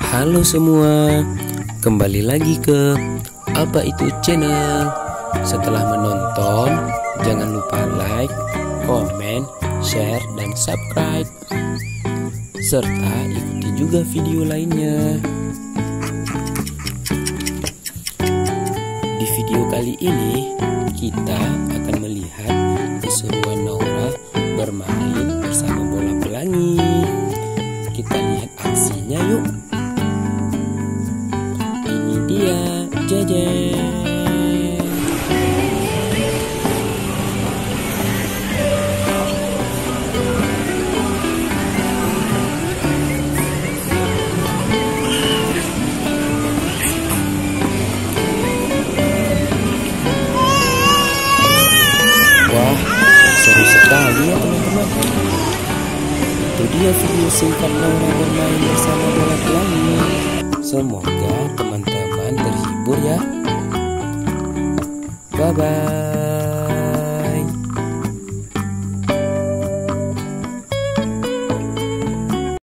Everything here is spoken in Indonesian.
Halo semua, kembali lagi ke Apa Itu Channel. Setelah menonton, jangan lupa like, komen, share, dan subscribe. Serta ikuti juga video lainnya. Di video kali ini, kita akan melihat keseruan Naura bermain bersama bola pelangi. Kita lihat aksinya yuk. Ini dia Jejen. Wah, seru sekali ya teman-teman. Itu dia video singkat Naura bermain bersama bola pelangi. Semoga teman-teman terhibur ya. Bye-bye.